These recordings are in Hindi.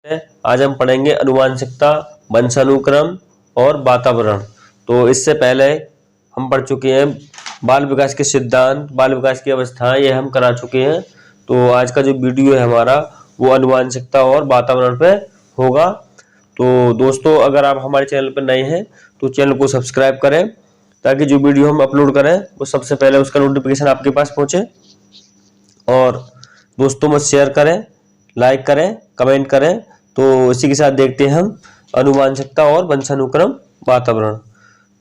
आज हम पढ़ेंगे अनुवांशिकता, वंशानुक्रम और वातावरण। तो इससे पहले हम पढ़ चुके हैं बाल विकास के सिद्धांत, बाल विकास की अवस्थाएं, ये हम करा चुके हैं। तो आज का जो वीडियो है हमारा वो अनुवांशिकता और वातावरण पे होगा। तो दोस्तों, अगर आप हमारे चैनल पर नए हैं तो चैनल को सब्सक्राइब करें ताकि जो वीडियो हम अपलोड करें वो सबसे पहले उसका नोटिफिकेशन आपके पास पहुंचे। और दोस्तों में शेयर करें, लाइक करें, कमेंट करें। तो इसी के साथ देखते हैं हम अनुवांशिकता और वंशानुक्रम वातावरण।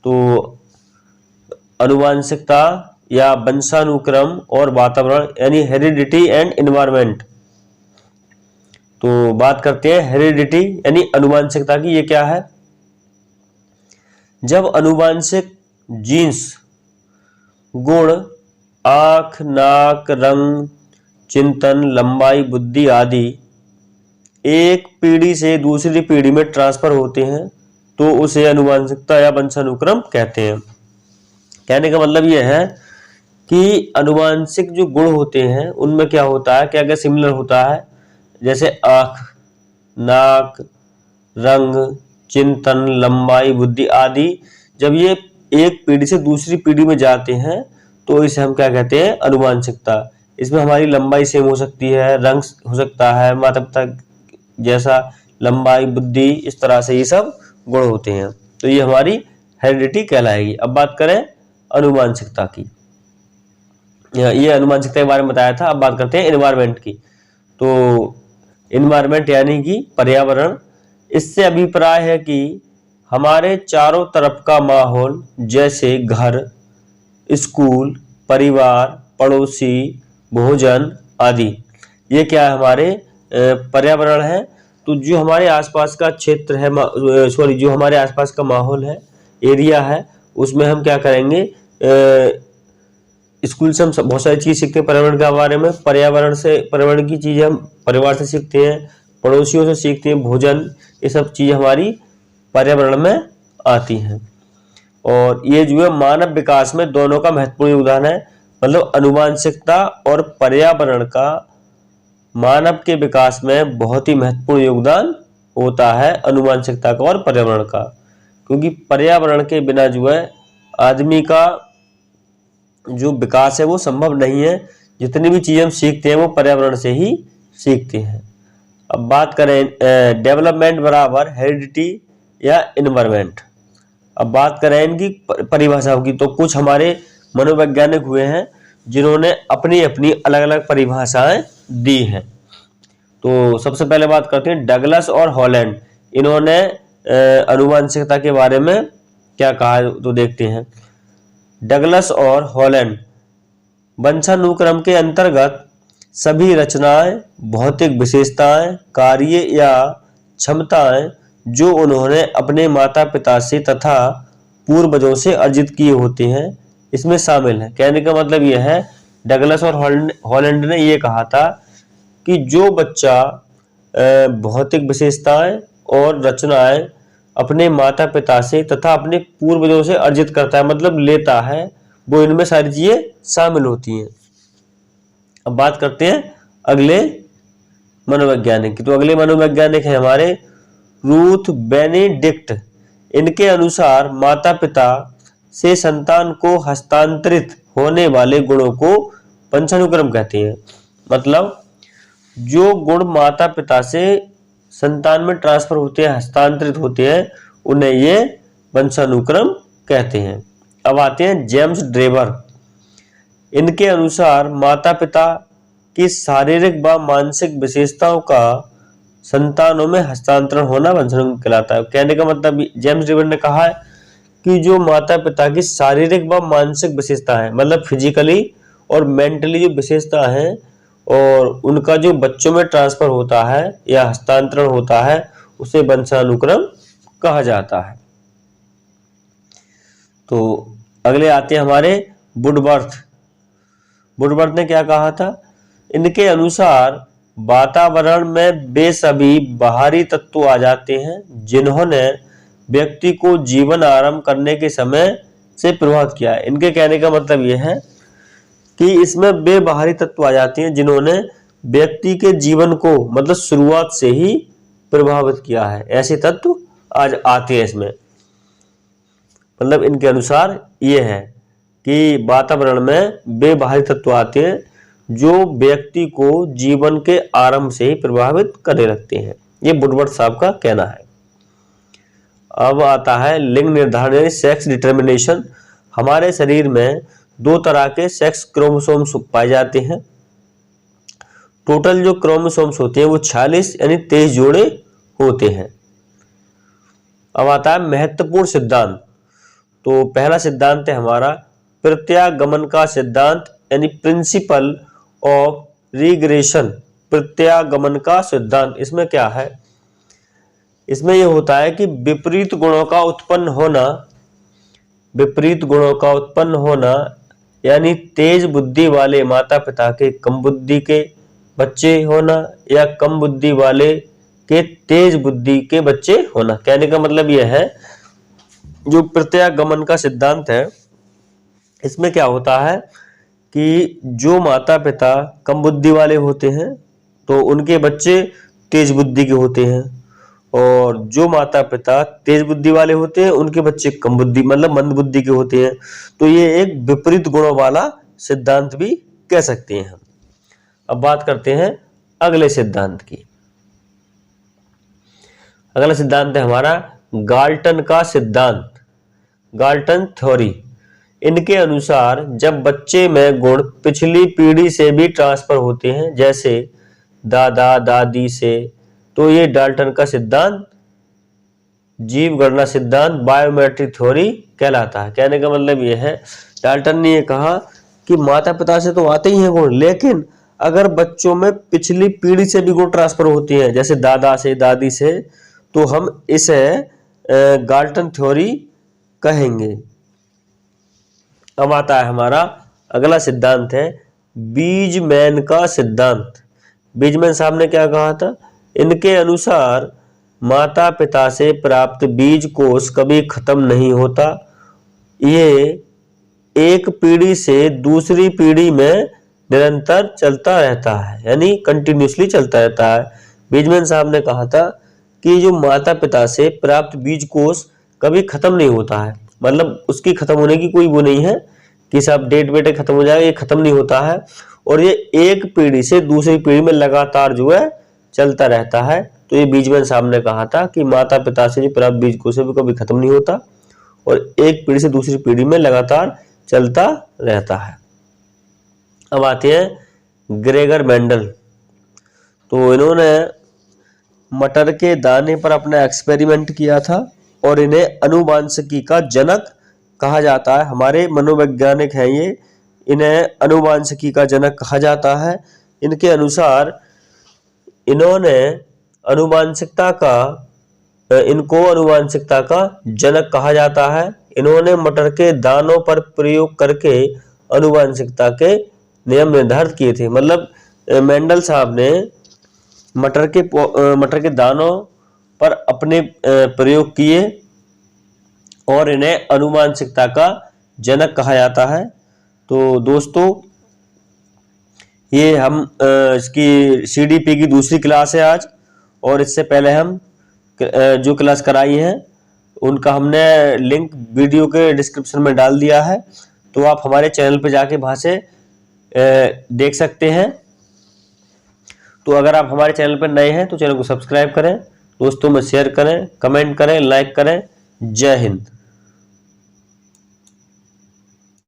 तो अनुवांशिकता या वंशानुक्रम और वातावरण यानी हेरिडिटी एंड एनवायरनमेंट। तो बात करते हैं हेरिडिटी यानी अनुवांशिकता की। ये क्या है? जब अनुवांशिक जीन्स गुण आंख, नाक, रंग, चिंतन, लंबाई, बुद्धि आदि एक पीढ़ी से दूसरी पीढ़ी में ट्रांसफर होते हैं तो उसे अनुवांशिकता या वंशानुक्रम कहते हैं। कहने का मतलब यह है कि अनुवांशिक जो गुण होते हैं उनमें क्या होता है, क्या क्या सिमिलर होता है, जैसे आंख, नाक, रंग, चिंतन, लंबाई, बुद्धि आदि। जब ये एक पीढ़ी से दूसरी पीढ़ी में जाते हैं तो इसे हम क्या कहते हैं? अनुवांशिकता। इसमें हमारी लंबाई सेम हो सकती है, रंग हो सकता है, माता पिता जैसा लंबाई, बुद्धि, इस तरह से ये सब गुण होते हैं। तो ये हमारी हेरिडिटी कहलाएगी। अब बात करें अनुवांशिकता की। ये अनुवांशिकता के बारे में बताया था। अब बात करते हैं एनवायरनमेंट की। तो एनवायरनमेंट यानी कि पर्यावरण। इससे अभिप्राय है कि हमारे चारों तरफ का माहौल, जैसे घर, स्कूल, परिवार, पड़ोसी, भोजन आदि, ये क्या है? हमारे पर्यावरण है। तो जो हमारे आसपास का क्षेत्र है, जो हमारे आसपास का माहौल है, एरिया है, उसमें हम क्या करेंगे? स्कूल से हम बहुत सारी चीज सीखते हैं पर्यावरण के बारे में। पर्यावरण से, पर्यावरण की चीजें हम परिवार से सीखते हैं, पड़ोसियों से सीखते हैं, भोजन, ये सब चीज हमारी पर्यावरण में आती हैं। और ये जो है मानव विकास में दोनों का महत्वपूर्ण योगदान है। मतलब अनुवांशिकता और पर्यावरण का मानव के विकास में बहुत ही महत्वपूर्ण योगदान होता है, अनुवांशिकता का और पर्यावरण का। क्योंकि पर्यावरण के बिना जो है आदमी का जो विकास है वो संभव नहीं है। जितनी भी चीजें हम सीखते हैं वो पर्यावरण से ही सीखते हैं। अब बात करें डेवलपमेंट बराबर हेरिडिटी या एनवायरनमेंट। अब बात करें इनकी परिभाषाओं की। तो कुछ हमारे मनोवैज्ञानिक हुए हैं जिन्होंने अपनी अपनी अलग अलग परिभाषाएं दी हैं। तो सबसे पहले बात करते हैं डगलस और हॉलैंड। इन्होंने अनुवांशिकता के बारे में क्या कहा तो देखते हैं। डगलस और हॉलैंड वंशानुक्रम के अंतर्गत सभी रचनाएं, भौतिक विशेषताएं, कार्य या क्षमताएं जो उन्होंने अपने माता पिता से तथा पूर्वजों से अर्जित किए होते हैं इसमें शामिल है। कहने का मतलब यह है, डगलस और हॉलैंड ने यह कहा था कि जो बच्चा भौतिक विशेषताएं और रचनाएं अपने माता पिता से तथा अपने पूर्वजों से अर्जित करता है, मतलब लेता है, वो इनमें सारी चीजें शामिल होती हैं। अब बात करते हैं अगले मनोवैज्ञानिक की। तो अगले मनोवैज्ञानिक है हमारे रूथ बेनेडिक्ट। इनके अनुसार माता पिता से संतान को हस्तांतरित होने वाले गुणों को वंशानुक्रम कहते हैं। मतलब जो गुण माता पिता से संतान में ट्रांसफर होते हैं, हस्तांतरित होते हैं, उन्हें ये वंशानुक्रम कहते हैं। अब आते हैं जेम्स ड्रेबर। इनके अनुसार माता पिता की शारीरिक व मानसिक विशेषताओं का संतानों में हस्तांतरण होना वंशानुक्रम कहलाता है। कहने का मतलब जेम्स ड्रेबर ने कहा है कि जो माता पिता की शारीरिक व मानसिक विशेषता है, मतलब फिजिकली और मेंटली जो विशेषता है, और उनका जो बच्चों में ट्रांसफर होता है या हस्तांतरण होता है, उसे वंशानुक्रम कहा जाता है। तो अगले आते हैं हमारे वुडवर्थ। वुडवर्थ ने क्या कहा था? इनके अनुसार वातावरण में वे सभी बाहरी तत्व आ जाते हैं जिन्होंने व्यक्ति को जीवन आरंभ करने के समय से प्रभावित किया है। इनके कहने का मतलब यह है कि इसमें वे बाहरी तत्व आ जाते हैं जिन्होंने व्यक्ति के जीवन को, मतलब शुरुआत से ही प्रभावित किया है। ऐसे तत्व आज आते हैं इसमें, मतलब इनके अनुसार ये है कि वातावरण में वे बाहरी तत्व आते हैं जो व्यक्ति को जीवन के आरंभ से ही प्रभावित करने लगते हैं। ये वुडवर्ड साहब का कहना है। अब आता है लिंग निर्धारण यानी सेक्स डिटर्मिनेशन। हमारे शरीर में 2 तरह के सेक्स क्रोमोसोम्स पाए जाते हैं। टोटल जो क्रोमोसोम्स होते हैं वो 46 यानी 23 जोड़े होते हैं। अब आता है महत्वपूर्ण सिद्धांत। तो पहला सिद्धांत है हमारा प्रत्यागमन का सिद्धांत यानी प्रिंसिपल ऑफ रिग्रेशन। प्रत्यागमन का सिद्धांत, इसमें क्या है, इसमें यह होता है कि विपरीत गुणों का उत्पन्न होना यानी तेज बुद्धि वाले माता पिता के कम बुद्धि के बच्चे होना या कम बुद्धि वाले के तेज बुद्धि के बच्चे होना। कहने का मतलब यह है जो प्रत्यागमन का सिद्धांत है इसमें क्या होता है कि जो माता पिता कम बुद्धि वाले होते हैं तो उनके बच्चे तेज बुद्धि के होते हैं, और जो माता पिता तेज बुद्धि वाले होते हैं उनके बच्चे कम बुद्धि मतलब मंद बुद्धि के होते हैं। तो ये एक विपरीत गुणों वाला सिद्धांत भी कह सकते हैं हम। अब बात करते हैं अगले सिद्धांत की। अगला सिद्धांत है हमारा गाल्टन का सिद्धांत, गाल्टन थ्योरी। इनके अनुसार जब बच्चे में गुण पिछली पीढ़ी से भी ट्रांसफर होते हैं जैसे दादा दादी से, तो ये डाल्टन का सिद्धांत जीव गणना सिद्धांत बायोमेट्रिक थ्योरी कहलाता है। कहने का मतलब ये है डाल्टन ने ये कहा कि माता पिता से तो आते ही हैं गुण, लेकिन अगर बच्चों में पिछली पीढ़ी से भी गुण ट्रांसफर होती हैं जैसे दादा से दादी से, तो हम इसे गाल्टन थ्योरी कहेंगे। अब आता है हमारा अगला सिद्धांत है बीजमैन का सिद्धांत। बीजमैन साहब ने क्या कहा था, इनके अनुसार माता पिता से प्राप्त बीज कोष कभी खत्म नहीं होता, ये एक पीढ़ी से दूसरी पीढ़ी में निरंतर चलता रहता है यानी कंटिन्यूसली चलता रहता है। बीजमैन साहब ने कहा था कि जो माता पिता से प्राप्त बीज कोष कभी खत्म नहीं होता है, मतलब उसकी खत्म होने की कोई वो नहीं है कि सब डेट बेटे खत्म हो जाएगा, ये खत्म नहीं होता है और ये एक पीढ़ी से दूसरी पीढ़ी में लगातार जो है चलता रहता है। तो ये बीजमैन साहब ने कहा था कि माता पिता से जो प्राप्त बीज कोष है वो कभी खत्म नहीं होता और एक पीढ़ी से दूसरी पीढ़ी में लगातार चलता रहता है। अब आते हैं ग्रेगर मेंडल। तो इन्होंने मटर के दाने पर अपना एक्सपेरिमेंट किया था और इन्हें अनुवांशिकी का जनक कहा जाता है। हमारे मनोवैज्ञानिक हैं ये, इन्हें अनुवांशिकी का जनक कहा जाता है। इनके अनुसार इनको अनुवांशिकता का जनक कहा जाता है। इन्होंने मटर के दानों पर प्रयोग करके अनुवांशिकता के नियम निर्धारित किए थे। मतलब मेंडल साहब ने मटर के दानों पर अपने प्रयोग किए और इन्हें अनुवांशिकता का जनक कहा जाता है। तो दोस्तों ये हम इसकी CDP की दूसरी क्लास है आज, और इससे पहले हम जो क्लास कराई है उनका हमने लिंक वीडियो के डिस्क्रिप्शन में डाल दिया है, तो आप हमारे चैनल पे जाके वहाँ से देख सकते हैं। तो अगर आप हमारे चैनल पर नए हैं तो चैनल को सब्सक्राइब करें, दोस्तों में शेयर करें, कमेंट करें, लाइक करें। जय हिंद।